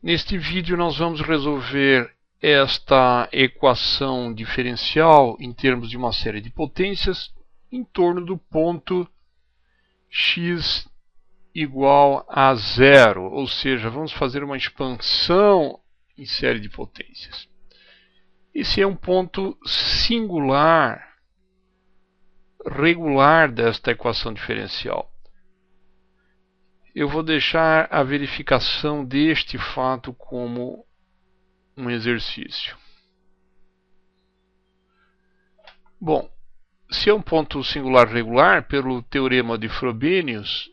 Neste vídeo nós vamos resolver esta equação diferencial em termos de uma série de potências em torno do ponto x igual a zero, ou seja, vamos fazer uma expansão em série de potências. Esse é um ponto singular, regular desta equação diferencial. Eu vou deixar a verificação deste fato como um exercício. Bom, se é um ponto singular regular, pelo teorema de Frobenius,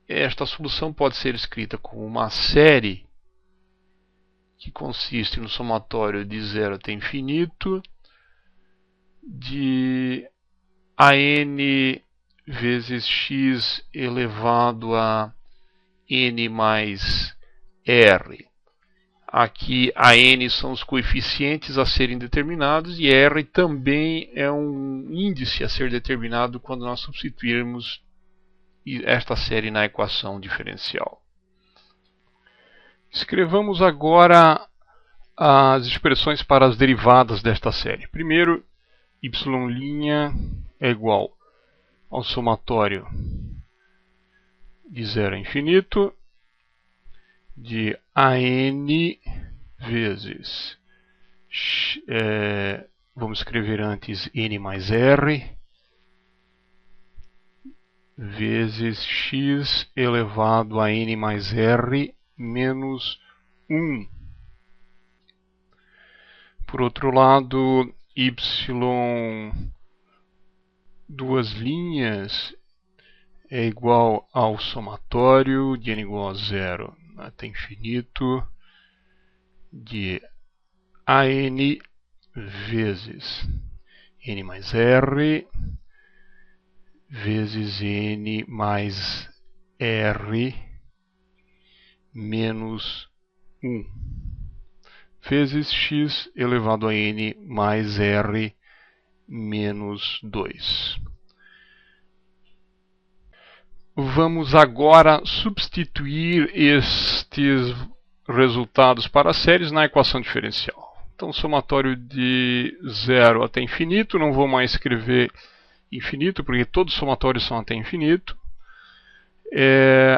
esta solução pode ser escrita como uma série que consiste no somatório de 0 até infinito de an vezes x elevado a n mais r. Aqui a n são os coeficientes a serem determinados e r também é um índice a ser determinado quando nós substituirmos esta série na equação diferencial. Escrevamos agora as expressões para as derivadas desta série. Primeiro, y' é igual ao somatório de 0 a infinito de an vezes, vamos escrever antes n mais r, vezes x elevado a n mais r menos 1. Por outro lado, y duas linhas é igual ao somatório de n igual a 0 até infinito de an vezes n mais r vezes n mais r menos 1 vezes x elevado a n mais r menos 2. Vamos agora substituir estes resultados para séries na equação diferencial. Então, somatório de 0 até infinito, não vou mais escrever infinito, porque todos os somatórios são até infinito.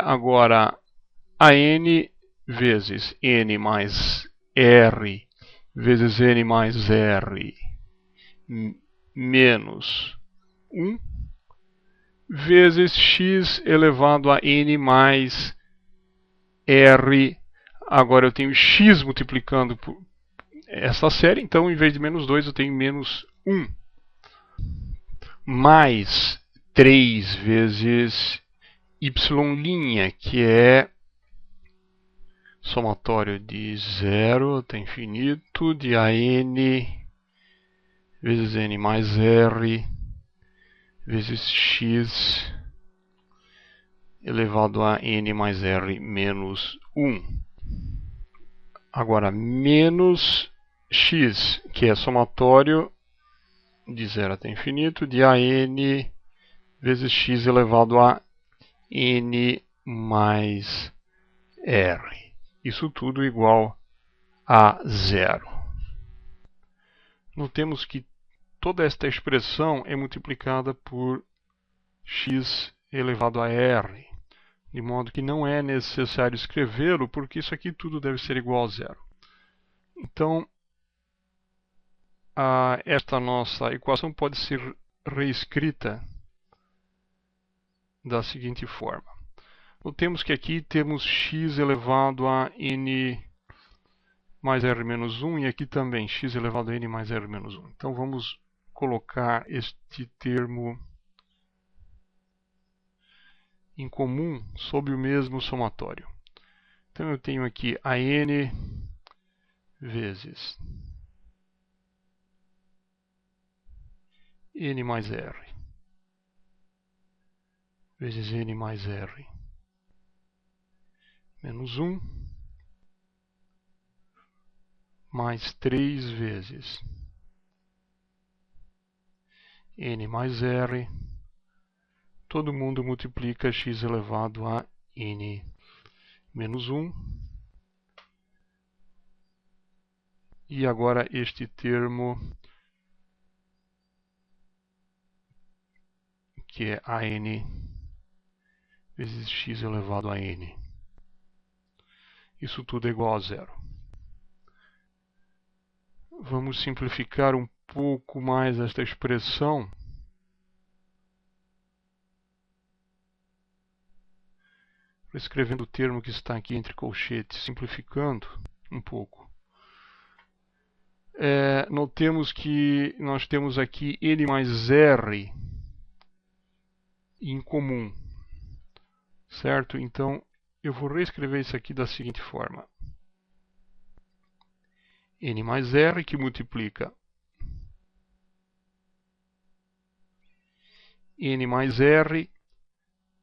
Agora, an vezes n mais r vezes n mais r menos 1 vezes x elevado a n mais r. Agora eu tenho x multiplicando por essa série, então em vez de menos 2 eu tenho menos 1. Mais 3 vezes y', que é somatório de 0 até infinito de an vezes n mais r vezes x elevado a n mais r menos 1. Agora, menos x, que é somatório de 0 até infinito de an vezes x elevado a n mais r. Isso tudo igual a 0. Notemos que toda esta expressão é multiplicada por x elevado a r, de modo que não é necessário escrevê-lo, porque isso aqui tudo deve ser igual a 0. Então, esta nossa equação pode ser reescrita da seguinte forma. Notemos que aqui temos x elevado a n mais r menos 1 e aqui também x elevado a n mais r menos 1. Então vamos colocar este termo em comum sob o mesmo somatório. Então eu tenho aqui a n vezes n mais r vezes n mais r menos 1 mais 3 vezes n mais r. Todo mundo multiplica x elevado a n menos 1 E agora este termo, que é AN vezes x elevado a n. Isso tudo é igual a zero. Vamos simplificar um pouco mais esta expressão. Escrevendo o termo que está aqui entre colchetes, simplificando um pouco. Notemos que nós temos aqui n mais r em comum, certo? Então, eu vou reescrever isso aqui da seguinte forma. N mais r que multiplica n mais r,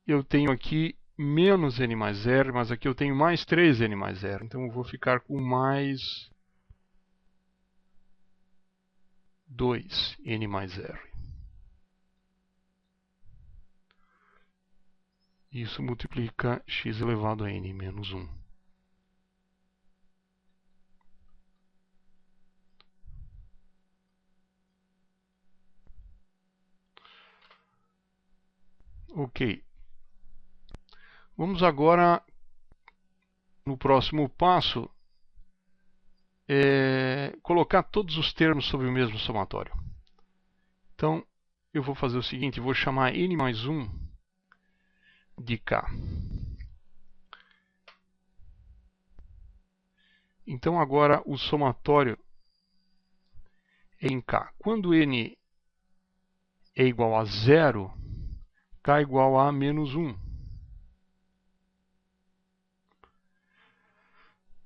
eu tenho aqui menos n mais r, mas aqui eu tenho mais 3n mais r. Então eu vou ficar com mais 2n mais r. Isso multiplica x elevado a n menos 1. Ok. Vamos agora, no próximo passo, colocar todos os termos sobre o mesmo somatório. Então, eu vou fazer o seguinte, vou chamar n mais 1 de k. Então, agora o somatório é em k. Quando n é igual a 0, k é igual a menos 1.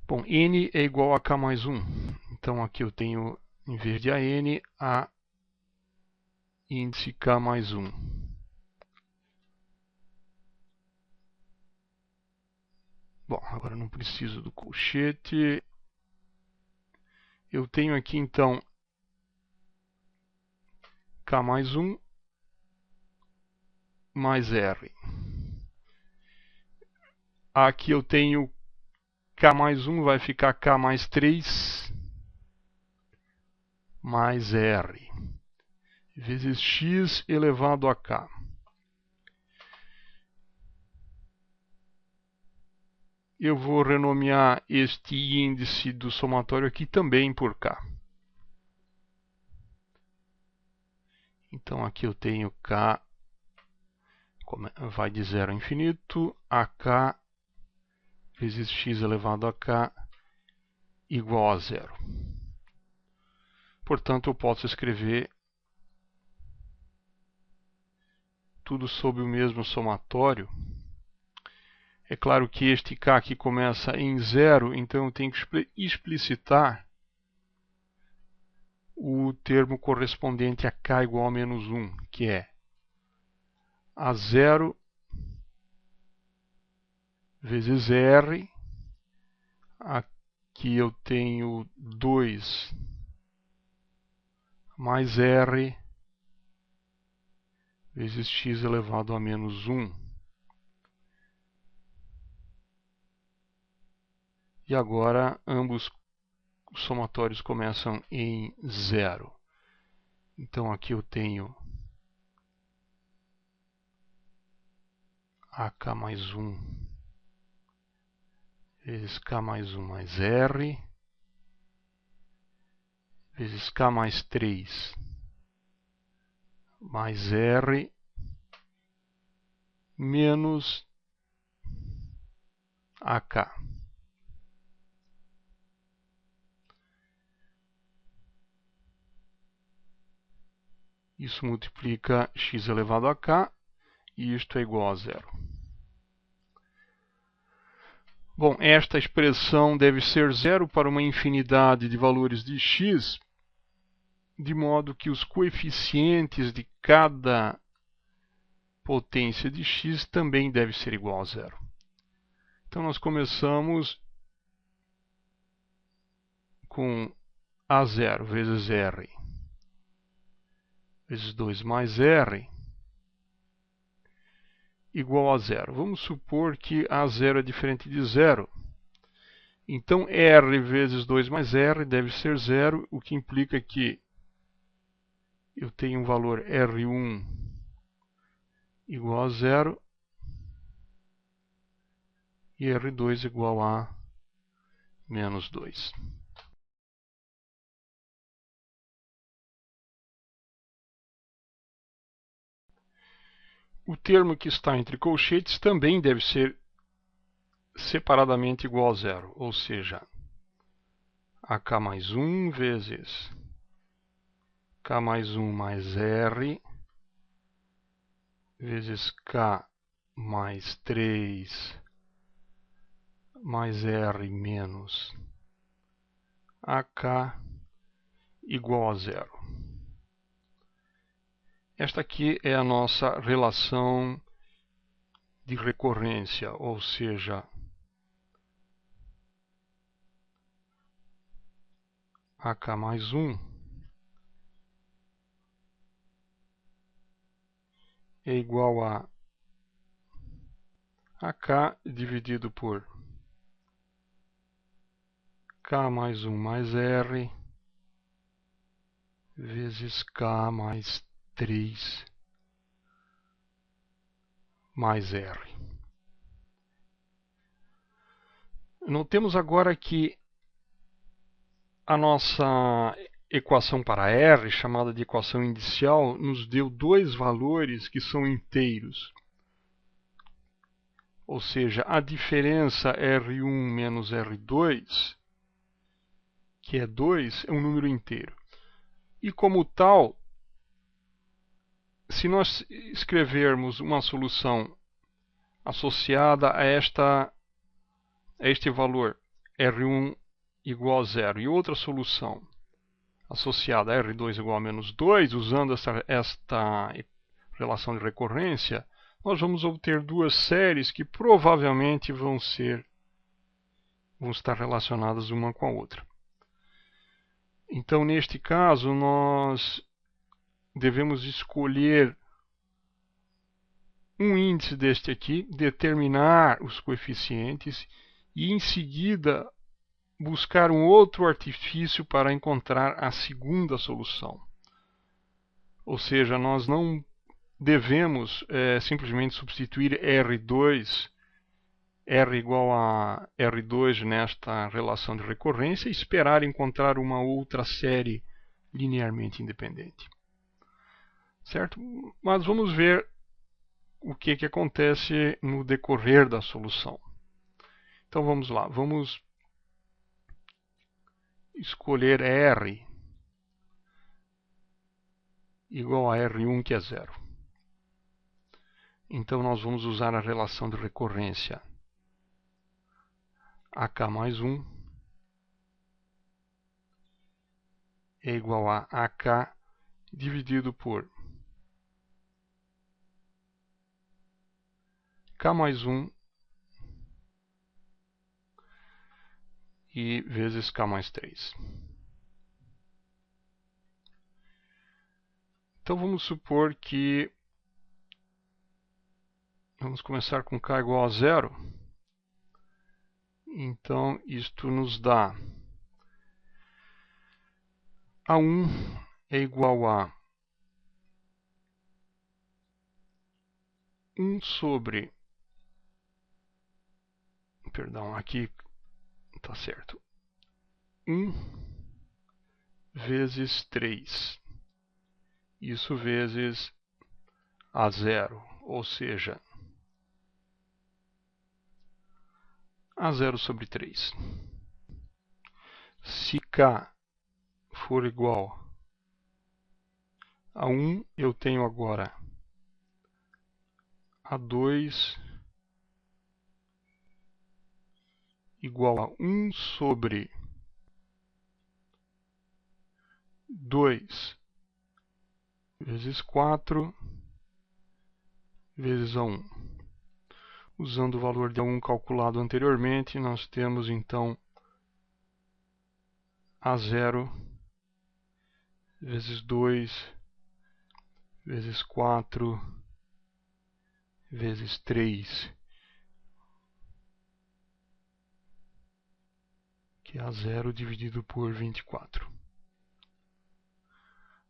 Bom, n é igual a k mais 1. Então, aqui eu tenho, em vez de a n, a índice k mais 1. Bom, agora não preciso do colchete. Eu tenho aqui, então, k mais 1 mais r. Aqui eu tenho k mais 1, vai ficar k mais 3 mais r, vezes x elevado a k. Eu vou renomear este índice do somatório aqui também por k. Então aqui eu tenho k, vai de 0 a infinito, ak vezes x elevado a k igual a 0. Portanto, eu posso escrever tudo sob o mesmo somatório. É claro que este k aqui começa em 0, então eu tenho que explicitar o termo correspondente a k igual a menos 1, que é A0 vezes R. Aqui eu tenho 2 mais R vezes x elevado a menos 1. E agora ambos os somatórios começam em 0. Então aqui eu tenho AK mais 1 vezes K mais 1 mais R vezes K mais 3 mais R menos AK. Isso multiplica x elevado a k e isto é igual a 0. Bom, esta expressão deve ser 0 para uma infinidade de valores de x, de modo que os coeficientes de cada potência de x também deve ser igual a 0. Então nós começamos com A0 vezes R vezes 2 mais R igual a 0. Vamos supor que A0 é diferente de 0. Então R vezes 2 mais R deve ser 0, o que implica que eu tenho um valor R1 igual a 0 e R2 igual a menos 2. O termo que está entre colchetes também deve ser separadamente igual a 0, ou seja, AK mais 1 vezes K mais 1 mais R vezes K mais 3 mais R menos AK igual a 0. Esta aqui é a nossa relação de recorrência, ou seja, AK mais 1 é igual a AK dividido por K mais 1 mais R vezes K mais 3 mais R. Notemos agora que a nossa equação para R, chamada de equação indicial, nos deu dois valores que são inteiros. Ou seja, a diferença R1 menos R2, que é 2, é um número inteiro. E como tal, se nós escrevermos uma solução associada a este valor R1 igual a 0 e outra solução associada a R2 igual a menos 2, usando esta relação de recorrência, nós vamos obter duas séries que provavelmente vão estar relacionadas uma com a outra. Então, neste caso, nós devemos escolher um índice deste aqui, determinar os coeficientes e, em seguida, buscar um outro artifício para encontrar a segunda solução. Ou seja, nós não devemos simplesmente substituir R2, R igual a R2 nesta relação de recorrência e esperar encontrar uma outra série linearmente independente. Certo? Mas vamos ver o que acontece no decorrer da solução. Então vamos lá, vamos escolher R igual a R1, que é 0. Então nós vamos usar a relação de recorrência AK mais 1 é igual a AK dividido por K mais 1 e vezes K mais 3. Então vamos supor que vamos começar com K igual a 0. Então isto nos dá A1 é igual a 1 sobre... Perdão, aqui está certo. 1 vezes 3. Isso vezes A0, ou seja, A0 sobre 3. Se K for igual a 1, eu tenho agora A2 igual a 1 sobre 2 vezes 4 vezes A1. Usando o valor de A1 calculado anteriormente, nós temos então A0 vezes 2 vezes 4 vezes 3 que é A0 dividido por 24.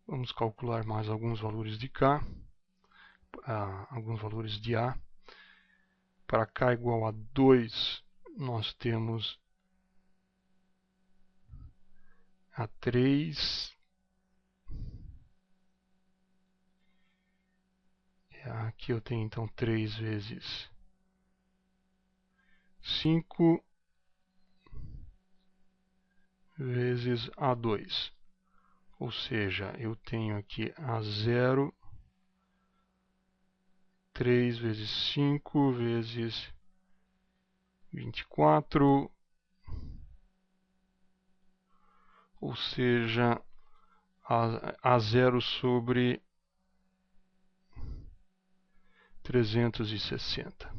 Vamos calcular mais alguns valores de K, alguns valores de A. Para K igual a 2, nós temos A3. Aqui eu tenho então 3 vezes 5 vezes A2. Ou seja, eu tenho aqui A0, 3 vezes 5 vezes 24, ou seja, A0 sobre 360.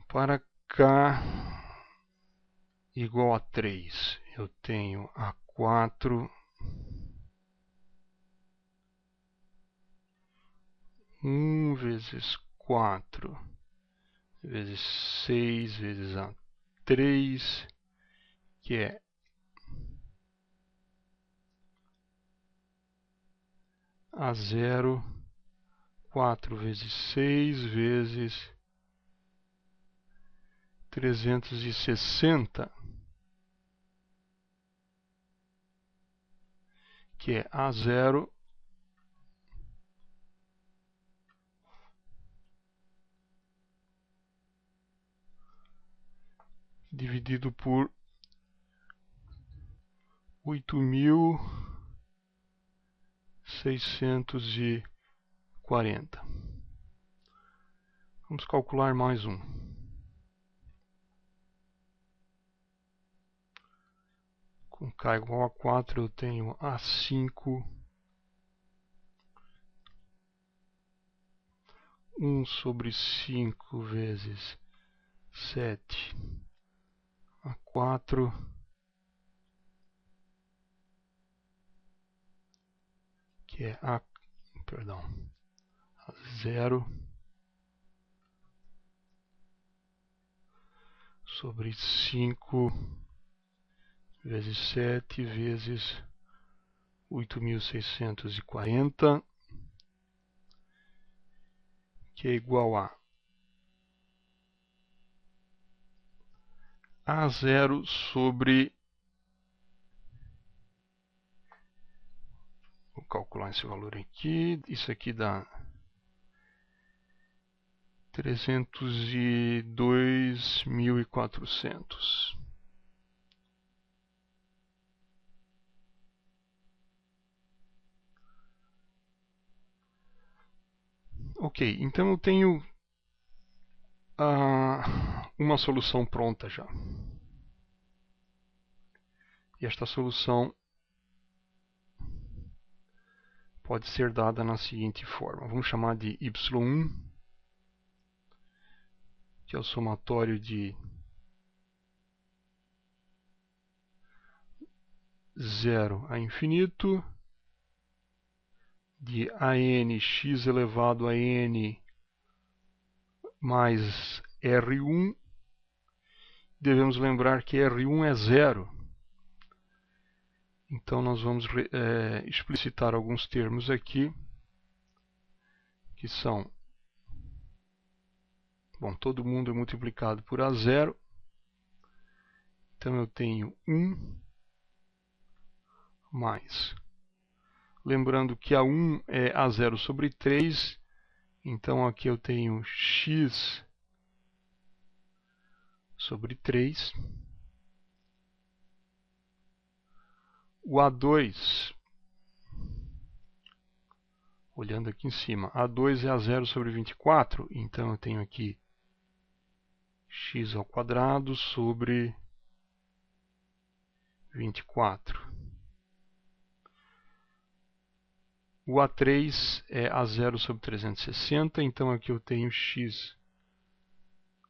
Para K igual a 3, eu tenho A4 1 vezes 4 vezes 6 vezes A3, que é A0, 4 vezes 6 vezes 360, que é A0 dividido por 8.640. Vamos calcular mais um. Com K igual a 4, eu tenho A5, 1 sobre 5 vezes 7, A4, que é A0 sobre 5 vezes 7 vezes 8.640, que é igual a A0 sobre... Vou calcular esse valor aqui. Isso aqui dá 302.400. Ok, então eu tenho uma solução pronta já. E esta solução pode ser dada na seguinte forma. Vamos chamar de y1, que é o somatório de 0 a infinito, de ANx elevado a n mais R1. Devemos lembrar que R1 é zero. Então nós vamos explicitar alguns termos aqui, que são... Bom, todo mundo é multiplicado por A0. Então eu tenho 1 mais... Lembrando que A1 é A0 sobre 3. Então aqui eu tenho x sobre 3. O A2, olhando aqui em cima, A2 é A0 sobre 24. Então eu tenho aqui x ao quadrado sobre 24. O A3 é A0 sobre 360, então aqui eu tenho x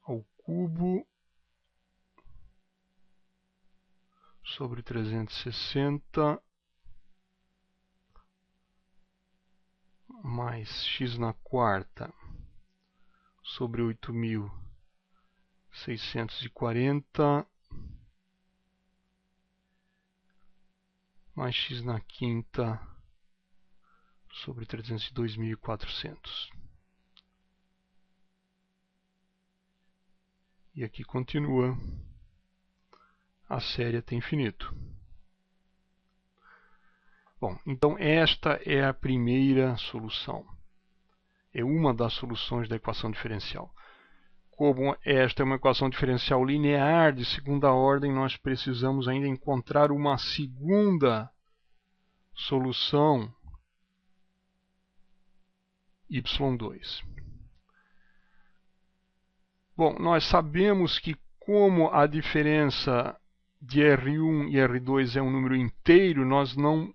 ao cubo sobre 360 mais x na quarta sobre 8.640 640 mais x na quinta sobre 302.400. E aqui continua a série até infinito. Bom, então esta é a primeira solução. É uma das soluções da equação diferencial. Como esta é uma equação diferencial linear de segunda ordem, nós precisamos ainda encontrar uma segunda solução y2. Bom, nós sabemos que como a diferença de R1 e R2 é um número inteiro, nós não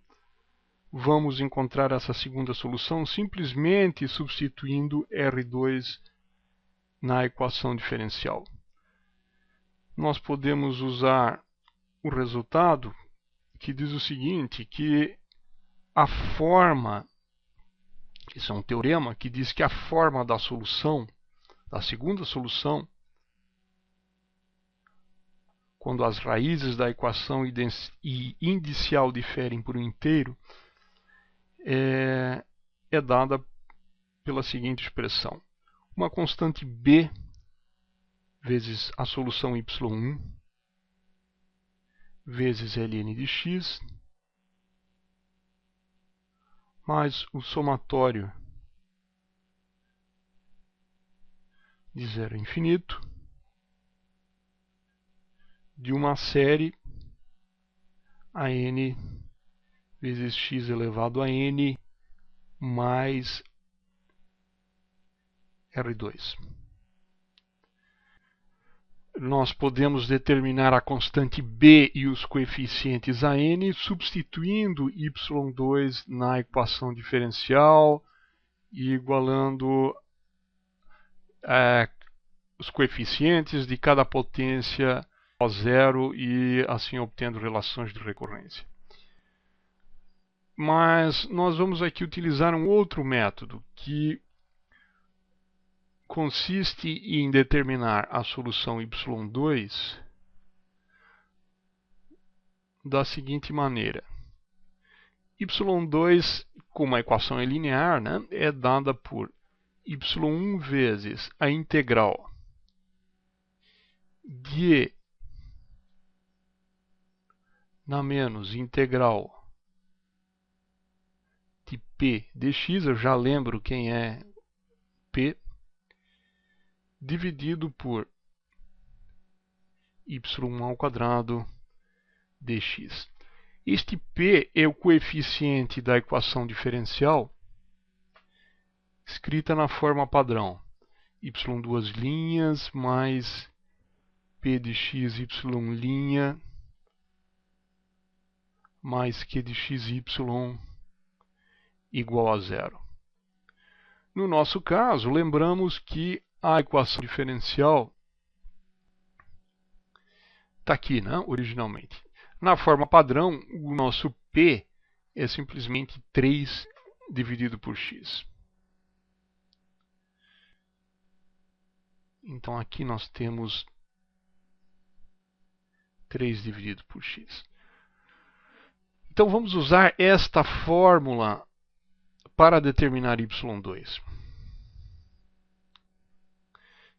vamos encontrar essa segunda solução simplesmente substituindo R2 na equação diferencial. Nós podemos usar o resultado que diz o seguinte, que a forma, isso é um teorema que diz que a forma da solução, da segunda solução, quando as raízes da equação indicial diferem por um inteiro, é dada pela seguinte expressão. Uma constante b vezes a solução y1 vezes ln de x mais o somatório de 0 a infinito de uma série a n vezes x elevado a n mais R2. Nós podemos determinar a constante b e os coeficientes a n substituindo y2 na equação diferencial e igualando os coeficientes de cada potência ao zero e assim obtendo relações de recorrência. Mas nós vamos aqui utilizar um outro método que consiste em determinar a solução y2 da seguinte maneira. y2, como a equação é linear, né, é dada por y1 vezes a integral de na menos integral de p dx, eu já lembro quem é p, dividido por y1 ao quadrado dx. Este p é o coeficiente da equação diferencial escrita na forma padrão. Y duas linhas mais p de x y' mais q de xy igual a zero. No nosso caso, lembramos que a equação diferencial está aqui, né, originalmente. Na forma padrão, o nosso p é simplesmente 3 dividido por x. Então aqui nós temos 3 dividido por x. Então vamos usar esta fórmula para determinar y2.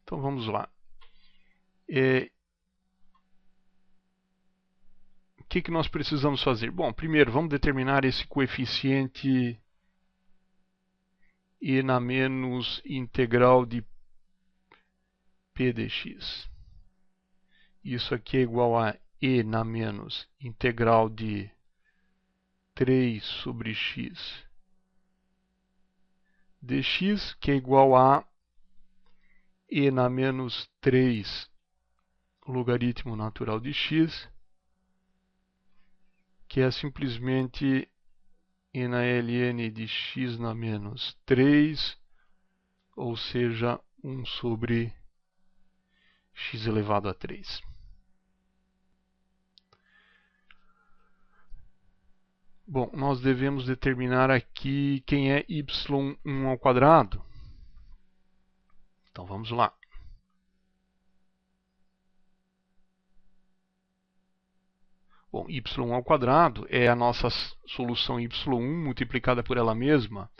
Então vamos lá. O que nós precisamos fazer? Bom, primeiro vamos determinar esse coeficiente e na menos integral de p dx. Isso aqui é igual a e na menos integral de 3 sobre x dx, que é igual a e na menos 3 logaritmo natural de x, que é simplesmente e na ln de x na menos 3, ou seja, 1 sobre x elevado a 3. Bom, nós devemos determinar aqui quem é y1 ao quadrado. Então vamos lá. Bom, y ao quadrado é a nossa solução y1 multiplicada por ela mesma.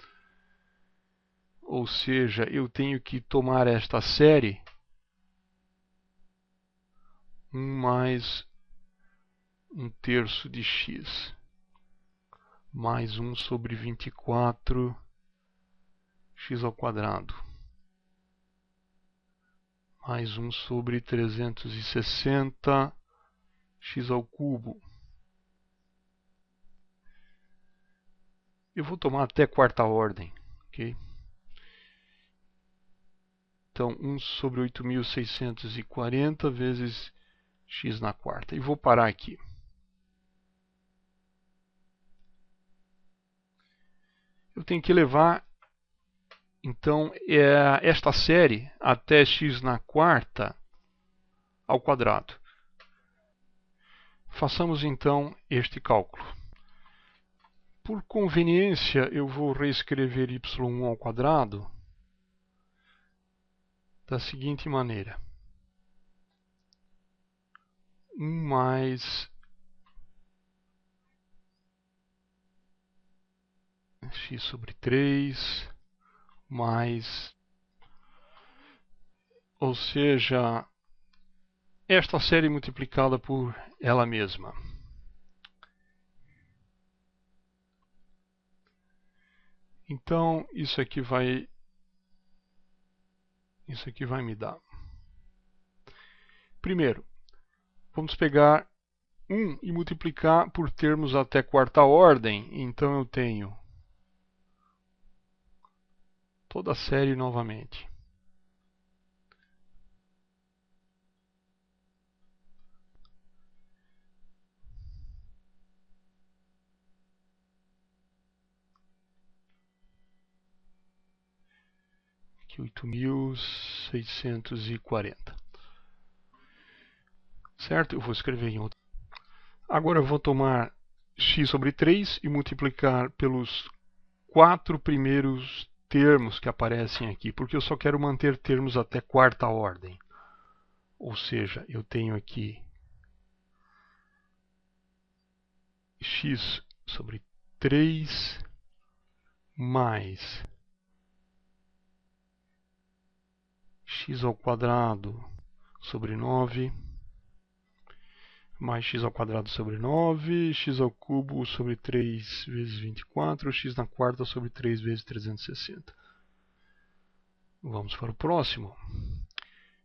Ou seja, eu tenho que tomar esta série 1 mais 1/3 de x mais 1 sobre 24 x ao quadrado mais 1 sobre 360 x ao cubo. Eu vou tomar até quarta ordem, ok? Então, 1 sobre 8.640 vezes x na quarta. E vou parar aqui. Eu tenho que levar, então, esta série até x na quarta ao quadrado. Façamos, então, este cálculo. Por conveniência, eu vou reescrever y1 ao quadrado da seguinte maneira. 1 mais x sobre 3 mais, ou seja, esta série multiplicada por ela mesma. Então, isso aqui vai me dar. Primeiro, vamos pegar 1 e multiplicar por termos até quarta ordem. Então, eu tenho toda a série novamente. Aqui 8.640. Certo? Eu vou escrever em outro. Agora eu vou tomar x sobre 3 e multiplicar pelos 4 primeiros termos que aparecem aqui, porque eu só quero manter termos até quarta ordem. Ou seja, eu tenho aqui x sobre 3 mais x ao quadrado sobre 9 mais x ao quadrado sobre 9, x ao cubo sobre 3 vezes 24, x na quarta sobre 3 vezes 360. Vamos para o próximo.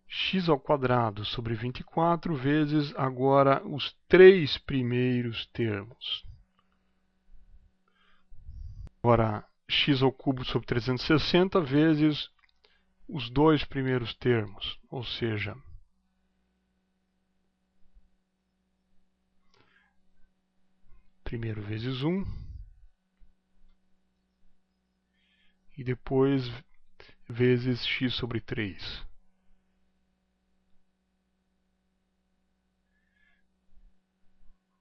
X ao quadrado sobre 24 vezes agora os 3 primeiros termos. Agora, x ao cubo sobre 360 vezes os 2 primeiros termos, ou seja, primeiro vezes 1 e depois vezes x sobre 3.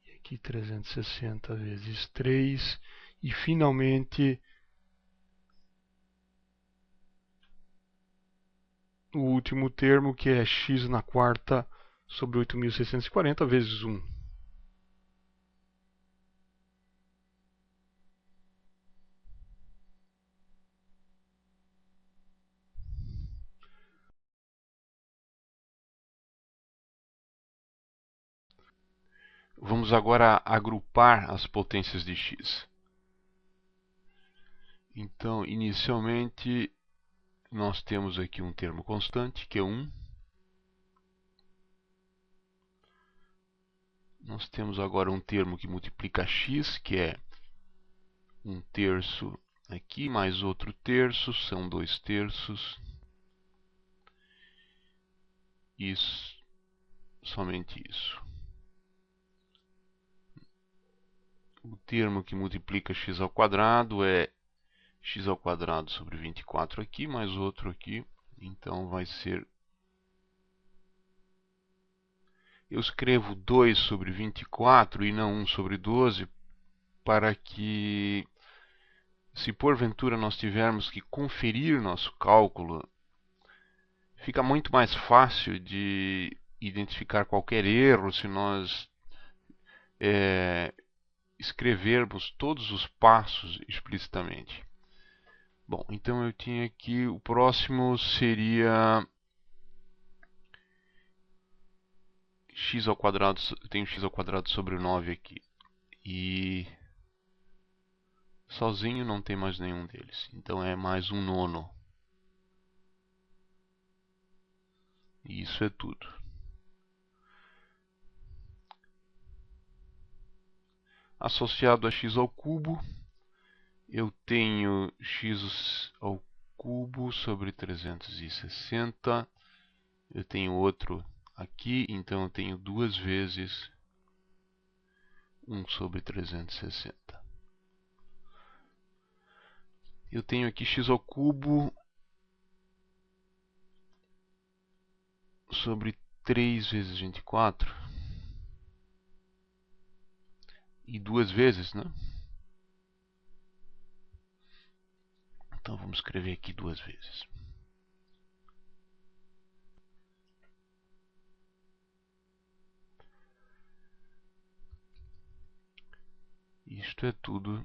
E aqui 360 vezes 3 e finalmente o último termo, que é x na quarta sobre 8.640 vezes 1. Vamos agora agrupar as potências de x. Então, inicialmente, nós temos aqui um termo constante, que é 1. Nós temos agora um termo que multiplica x, que é 1/3 aqui, mais outro terço, são 2/3. Isso, somente isso. O termo que multiplica x ao quadrado é x ao quadrado sobre 24 aqui, mais outro aqui. Então vai ser... Eu escrevo 2 sobre 24 e não 1 sobre 12, para que, se porventura nós tivermos que conferir nosso cálculo, fica muito mais fácil de identificar qualquer erro se nós escrevermos todos os passos explicitamente. Bom, então eu tinha aqui, o próximo seria x ao quadrado, eu tenho x ao quadrado sobre 9 aqui. E sozinho não tem mais nenhum deles, então é mais um nono. E isso é tudo. Associado a x ao cubo, eu tenho x ao cubo sobre 360. Eu tenho outro aqui, então eu tenho duas vezes 1 sobre 360. Eu tenho aqui x ao cubo sobre 3 vezes 24. E duas vezes, né? Então vamos escrever aqui duas vezes. Isto é tudo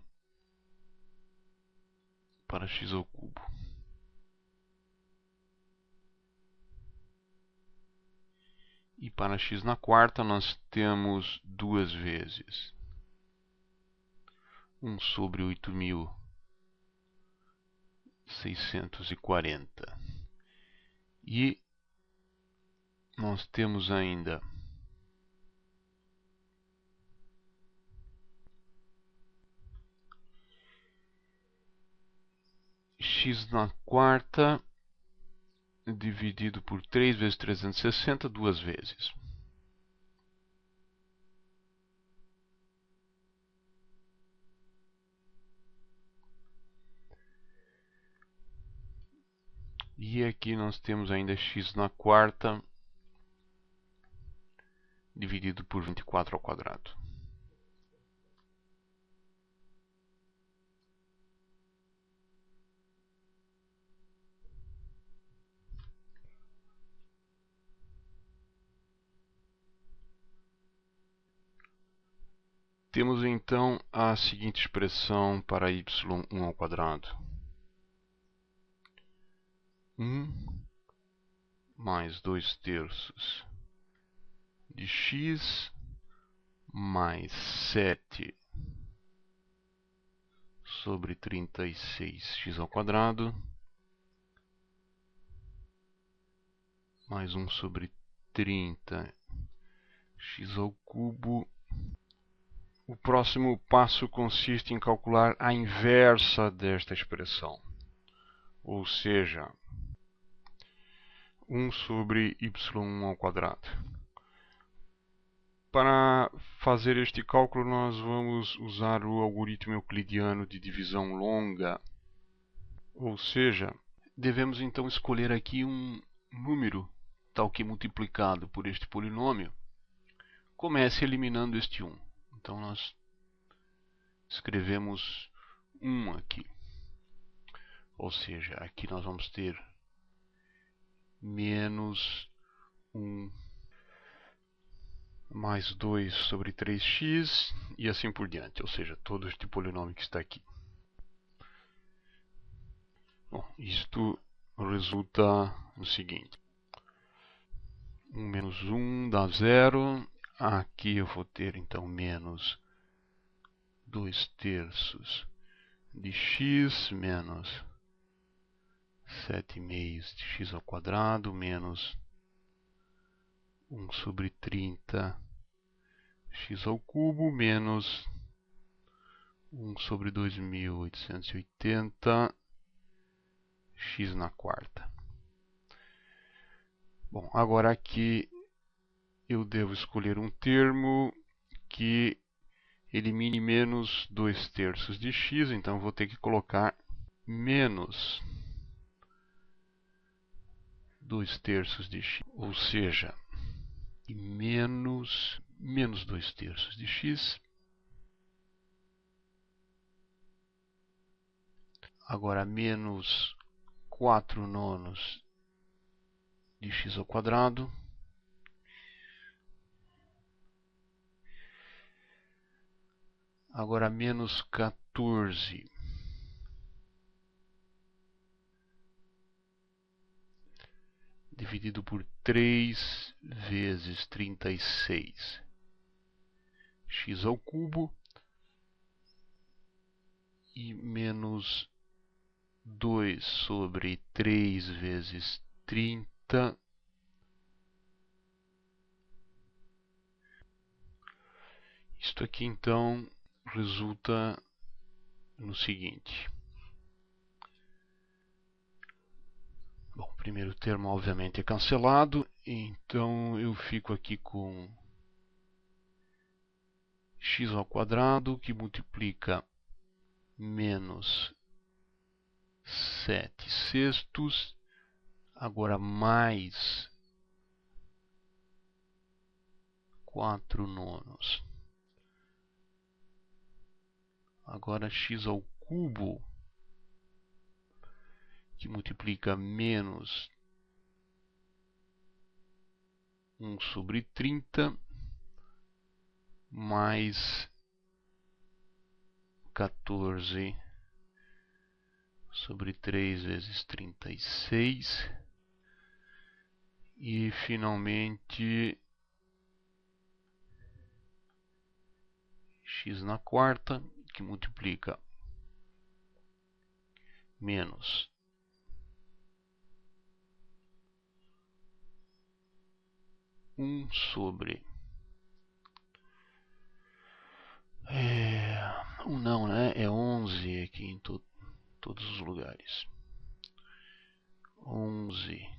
para x ao cubo. E para x na quarta nós temos duas vezes 1 sobre 8.640. E nós temos ainda x na quarta dividido por 3 vezes 360 duas vezes. E aqui nós temos ainda x na quarta dividido por 24 ao quadrado. Temos então a seguinte expressão para y1 ao quadrado. 1 mais 2 terços de x mais 7 sobre 36x ao quadrado mais 1 sobre 30x ao cubo. O próximo passo consiste em calcular a inversa desta expressão, ou seja, 1 sobre y1 ao quadrado. Para fazer este cálculo, nós vamos usar o algoritmo euclidiano de divisão longa, ou seja, devemos então escolher aqui um número tal que multiplicado por este polinômio comece eliminando este 1. Então nós escrevemos 1 aqui. Ou seja, aqui nós vamos ter menos 1 mais 2 sobre 3x e assim por diante. Ou seja, todo este polinômio que está aqui. Bom, isto resulta no seguinte. 1 menos 1 dá 0. Aqui eu vou ter então menos 2 terços de x menos 7/2 de x ao quadrado menos 1 sobre 30 x ao cubo menos 1 sobre 2.880 x na quarta. Bom, agora aqui eu devo escolher um termo que elimine menos 2 terços de x, então vou ter que colocar menos 2 terços de x, ou seja, menos 2 terços de x. Agora menos 4 nonos de x ao quadrado. Agora menos 14 dividido por 3 vezes 36 x ao cubo e menos 2 sobre 3 vezes 30 . Isto aqui então resulta no seguinte. Bom, o primeiro termo obviamente é cancelado, então eu fico aqui com x ao quadrado que multiplica menos 7 sextos, agora mais 4 nonos. Agora x ao cubo que multiplica menos 1 sobre 30 mais 14 sobre 3 vezes 36 e finalmente x na quarta que multiplica menos 1 sobre não, né? É 11 aqui em todos os lugares. 11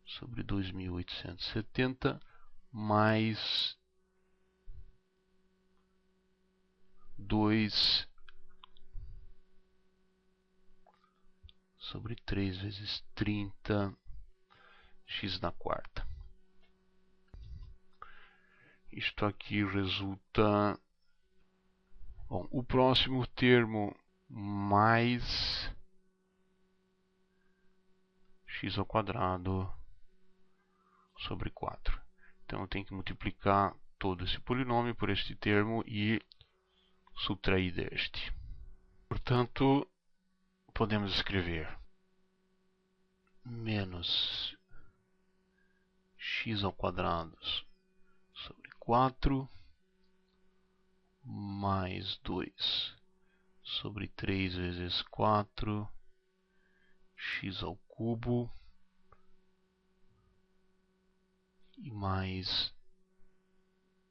sobre 2.870 mais 2 sobre 3 vezes 30 x na quarta. Isto aqui resulta... Bom, o próximo termo mais x ao quadrado sobre 4. Então eu tenho que multiplicar todo esse polinômio por este termo e subtrair deste. Portanto, podemos escrever menos x ao quadrado sobre 4 mais 2 sobre 3 vezes 4 x ao cubo e mais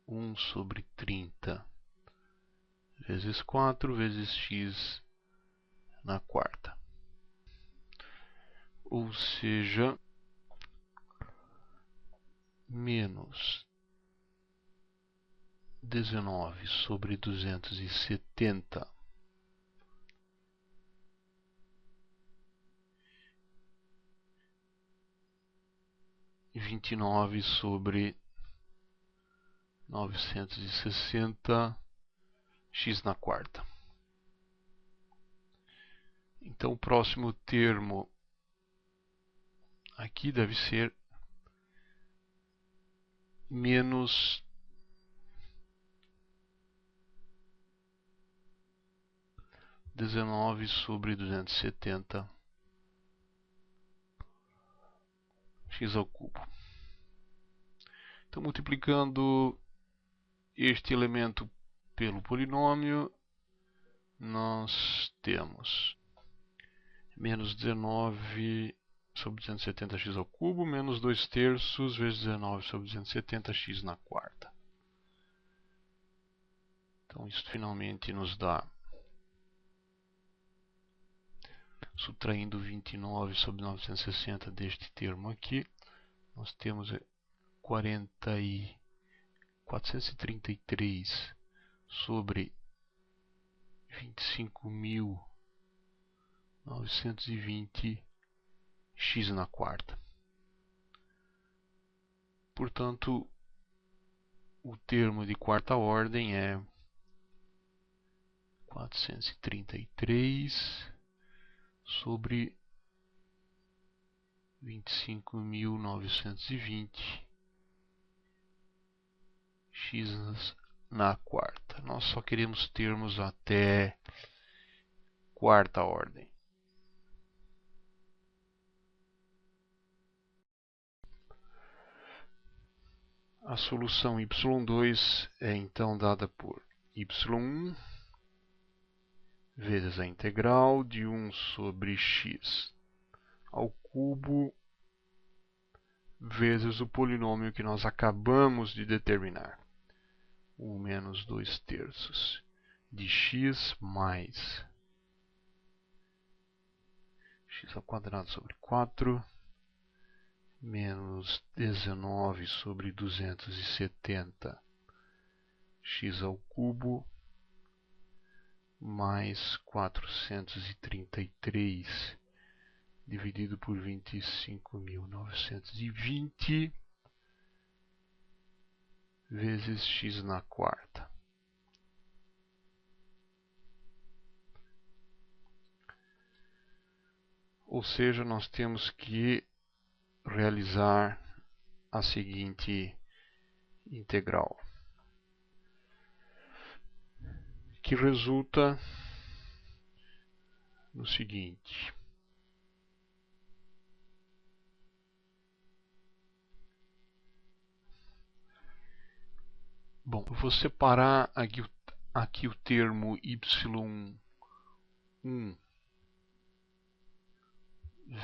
1 sobre 30 vezes 4 vezes x na quarta. Ou seja, menos 19 sobre 270 e 29 sobre 960 x na quarta. Então o próximo termo aqui deve ser menos 19 sobre 270 x ao cubo. Então, multiplicando este elemento pelo polinômio, nós temos menos 19 sobre 270x ao cubo, menos 2 terços vezes 19 sobre 270x na quarta. Então, isso finalmente nos dá, subtraindo 29 sobre 960 deste termo aqui, nós temos 433 sobre 25.920 x na quarta. Portanto, o termo de quarta ordem é 433 sobre 25.920 x na quarta. Nós só queremos termos até quarta ordem. A solução y2 é então dada por y1 vezes a integral de 1 sobre x ao cubo vezes o polinômio que nós acabamos de determinar. 1 menos 2/3 de x mais x ao quadrado sobre 4 menos 19 sobre 270 x ao cubo mais 433 dividido por 25.920 vezes x na quarta. Ou seja, nós temos que realizar a seguinte integral, que resulta no seguinte. Bom, eu vou separar aqui o termo y1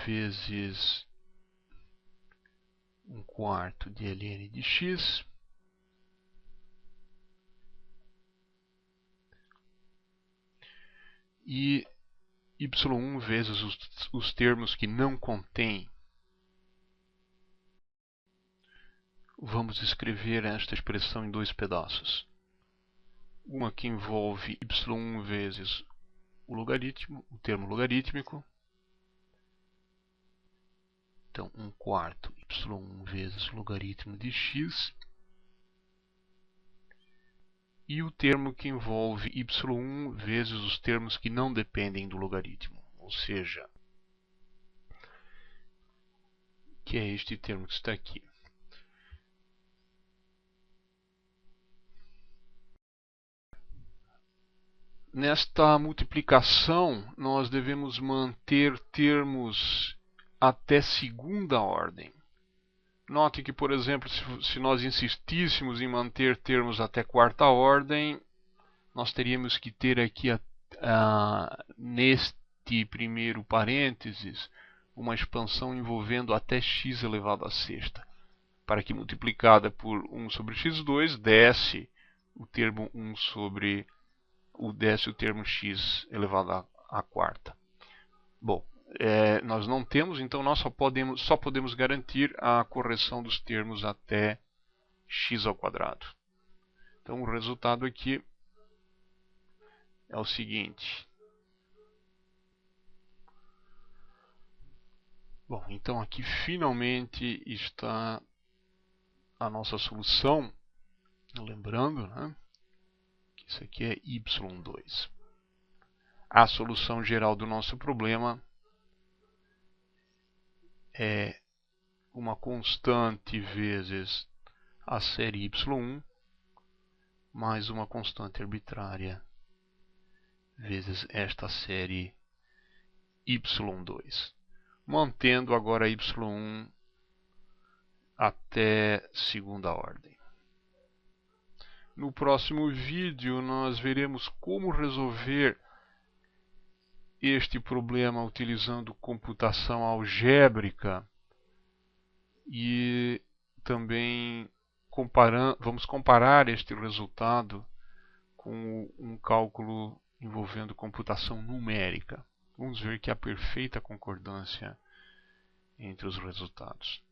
vezes 1/4 de ln de x e y1 vezes os termos que não contém. Vamos escrever esta expressão em dois pedaços. Uma que envolve y1 vezes o logaritmo, o termo logarítmico. Então, 1/4 y1 vezes o logaritmo de x. E o termo que envolve y1 vezes os termos que não dependem do logaritmo. Ou seja, que é este termo que está aqui. Nesta multiplicação, nós devemos manter termos até segunda ordem. Note que, por exemplo, se nós insistíssemos em manter termos até quarta ordem, nós teríamos que ter aqui, neste primeiro parênteses, uma expansão envolvendo até x elevado à sexta, para que multiplicada por 1 sobre x2 desse o termo 1 sobre o termo x elevado à quarta. Bom, nós não temos, então nós só podemos garantir a correção dos termos até x ao quadrado. Então o resultado aqui é o seguinte. Bom, então aqui finalmente está a nossa solução. Lembrando, né, que isso aqui é y2. A solução geral do nosso problema é uma constante vezes a série y1 mais uma constante arbitrária vezes esta série y2, mantendo agora y1 até segunda ordem. No próximo vídeo nós veremos como resolver este problema utilizando computação algébrica e também vamos comparar este resultado com um cálculo envolvendo computação numérica. Vamos ver que há perfeita concordância entre os resultados.